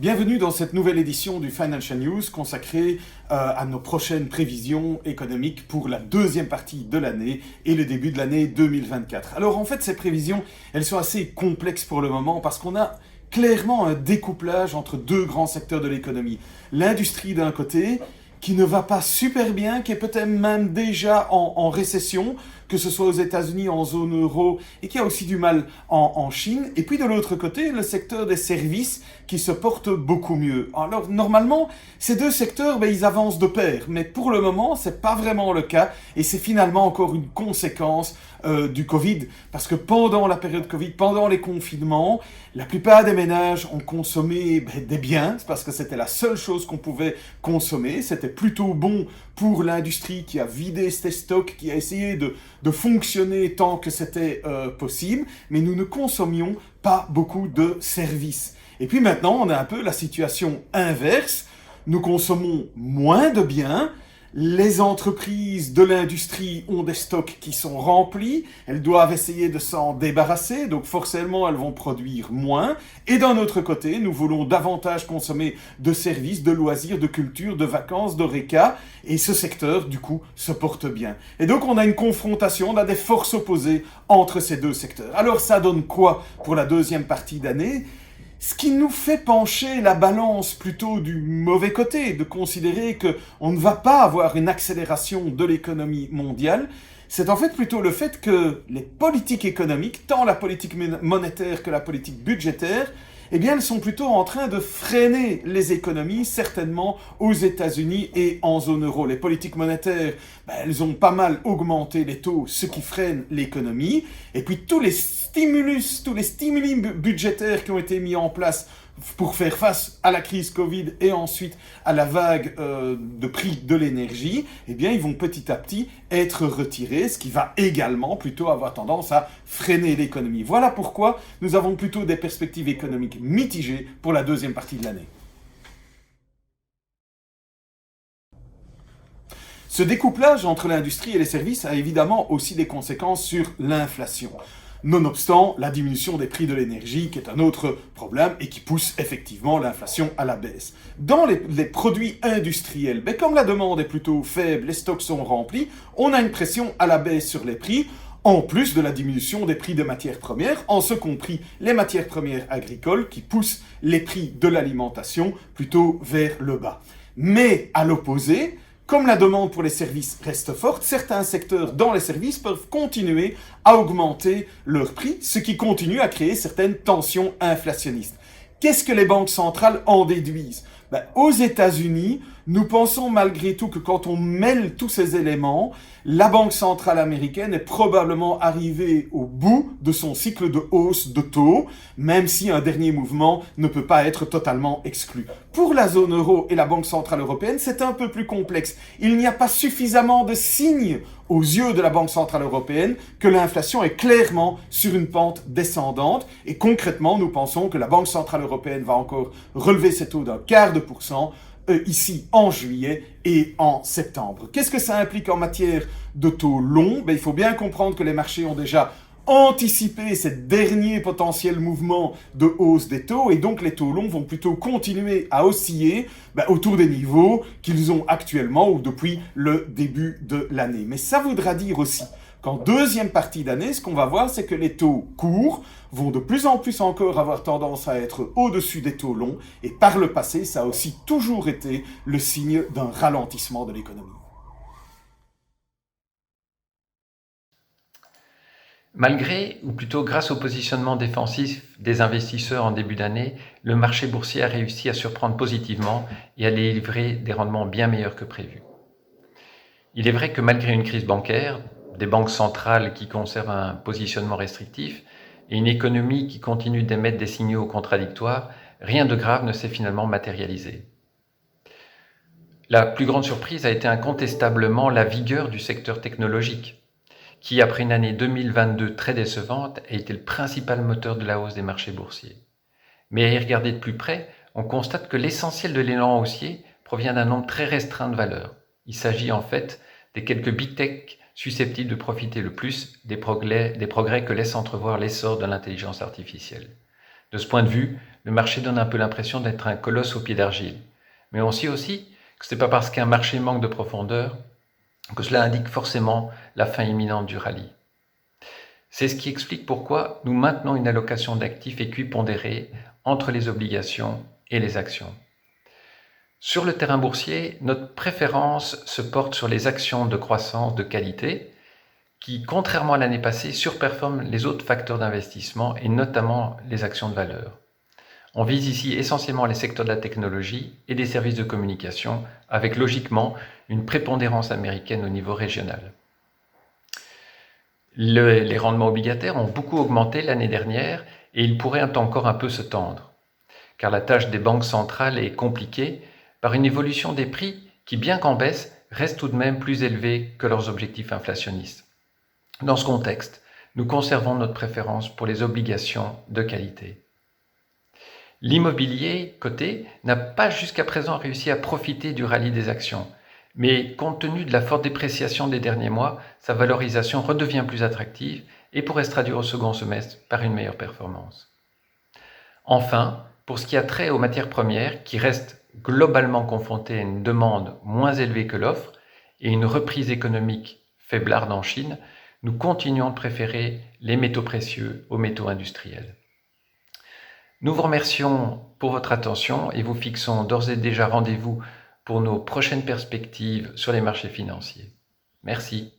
Bienvenue dans cette nouvelle édition du Financial News consacrée à nos prochaines prévisions économiques pour la deuxième partie de l'année et le début de l'année 2024. Alors en fait, ces prévisions, elles sont assez complexes pour le moment parce qu'on a clairement un découplage entre deux grands secteurs de l'économie. L'industrie d'un côté, qui ne va pas super bien, qui est peut-être même déjà en récession, que ce soit aux États-Unis, en zone euro, et qui a aussi du mal en Chine. Et puis de l'autre côté, le secteur des services qui se porte beaucoup mieux. Alors normalement, ces deux secteurs, ils avancent de pair, mais pour le moment, c'est pas vraiment le cas, et c'est finalement encore une conséquence du Covid, parce que pendant la période Covid, pendant les confinements, la plupart des ménages ont consommé des biens, parce que c'était la seule chose qu'on pouvait consommer. C'était plutôt bon pour l'industrie qui a vidé ses stocks, qui a essayé de fonctionner tant que c'était possible, mais nous ne consommions pas beaucoup de services. Et puis maintenant, on a un peu la situation inverse. Nous consommons moins de biens. Les entreprises de l'industrie ont des stocks qui sont remplis, elles doivent essayer de s'en débarrasser, donc forcément elles vont produire moins. Et d'un autre côté, nous voulons davantage consommer de services, de loisirs, de culture, de vacances, d'horeca, et ce secteur, du coup, se porte bien. Et donc on a une confrontation, on a des forces opposées entre ces deux secteurs. Alors ça donne quoi pour la deuxième partie d'année ? Ce qui nous fait pencher la balance plutôt du mauvais côté, de considérer qu'on ne va pas avoir une accélération de l'économie mondiale, c'est en fait plutôt le fait que les politiques économiques, tant la politique monétaire que la politique budgétaire, eh bien, elles sont plutôt en train de freiner les économies, certainement aux États-Unis et en zone euro. Les politiques monétaires, elles ont pas mal augmenté les taux, ce qui freine l'économie. Et puis tous les stimuli budgétaires qui ont été mis en place pour faire face à la crise Covid et ensuite à la vague de prix de l'énergie, eh bien, ils vont petit à petit être retirés, ce qui va également plutôt avoir tendance à freiner l'économie. Voilà pourquoi nous avons plutôt des perspectives économiques mitigées pour la deuxième partie de l'année. Ce découplage entre l'industrie et les services a évidemment aussi des conséquences sur l'inflation. Nonobstant la diminution des prix de l'énergie, qui est un autre problème et qui pousse effectivement l'inflation à la baisse. Dans les produits industriels, comme la demande est plutôt faible, les stocks sont remplis, on a une pression à la baisse sur les prix, en plus de la diminution des prix des matières premières, en ce compris les matières premières agricoles qui poussent les prix de l'alimentation plutôt vers le bas. Mais à l'opposé, comme la demande pour les services reste forte, certains secteurs dans les services peuvent continuer à augmenter leurs prix, ce qui continue à créer certaines tensions inflationnistes. Qu'est-ce que les banques centrales en déduisent ? Aux États-Unis, nous pensons malgré tout que quand on mêle tous ces éléments, la Banque centrale américaine est probablement arrivée au bout de son cycle de hausse de taux, même si un dernier mouvement ne peut pas être totalement exclu. Pour la zone euro et la Banque centrale européenne, c'est un peu plus complexe. Il n'y a pas suffisamment de signes aux yeux de la Banque centrale européenne que l'inflation est clairement sur une pente descendante. Et concrètement, nous pensons que la Banque centrale européenne va encore relever ses taux d'0,25% ici en juillet et en septembre. Qu'est-ce que ça implique en matière de taux longs ? Il faut bien comprendre que les marchés ont déjà anticipé ces derniers potentiels mouvements de hausse des taux et donc les taux longs vont plutôt continuer à osciller autour des niveaux qu'ils ont actuellement ou depuis le début de l'année. Mais ça voudra dire aussi qu'en deuxième partie d'année, ce qu'on va voir, c'est que les taux courts vont de plus en plus encore avoir tendance à être au-dessus des taux longs. Et par le passé, ça a aussi toujours été le signe d'un ralentissement de l'économie. Malgré, ou plutôt grâce au positionnement défensif des investisseurs en début d'année, le marché boursier a réussi à surprendre positivement et à délivrer des rendements bien meilleurs que prévu. Il est vrai que malgré une crise bancaire, des banques centrales qui conservent un positionnement restrictif et une économie qui continue d'émettre des signaux contradictoires, rien de grave ne s'est finalement matérialisé. La plus grande surprise a été incontestablement la vigueur du secteur technologique, qui, après une année 2022 très décevante, a été le principal moteur de la hausse des marchés boursiers. Mais à y regarder de plus près, on constate que l'essentiel de l'élan haussier provient d'un nombre très restreint de valeurs. Il s'agit en fait des quelques big tech susceptibles de profiter le plus des progrès que laisse entrevoir l'essor de l'intelligence artificielle. De ce point de vue, le marché donne un peu l'impression d'être un colosse au pied d'argile. Mais on sait aussi que ce n'est pas parce qu'un marché manque de profondeur que cela indique forcément la fin imminente du rallye. C'est ce qui explique pourquoi nous maintenons une allocation d'actifs équipondérée entre les obligations et les actions. Sur le terrain boursier, notre préférence se porte sur les actions de croissance de qualité qui, contrairement à l'année passée, surperforment les autres facteurs d'investissement et notamment les actions de valeur. On vise ici essentiellement les secteurs de la technologie et des services de communication, avec logiquement une prépondérance américaine au niveau régional. Les rendements obligataires ont beaucoup augmenté l'année dernière et ils pourraient encore un peu se tendre, car la tâche des banques centrales est compliquée par une évolution des prix qui, bien qu'en baisse, restent tout de même plus élevés que leurs objectifs inflationnistes. Dans ce contexte, nous conservons notre préférence pour les obligations de qualité. L'immobilier coté n'a pas jusqu'à présent réussi à profiter du rallye des actions, mais compte tenu de la forte dépréciation des derniers mois, sa valorisation redevient plus attractive et pourrait se traduire au second semestre par une meilleure performance. Enfin, pour ce qui a trait aux matières premières, qui restent globalement confrontées à une demande moins élevée que l'offre et une reprise économique faiblarde en Chine, nous continuons de préférer les métaux précieux aux métaux industriels. Nous vous remercions pour votre attention et vous fixons d'ores et déjà rendez-vous pour nos prochaines perspectives sur les marchés financiers. Merci.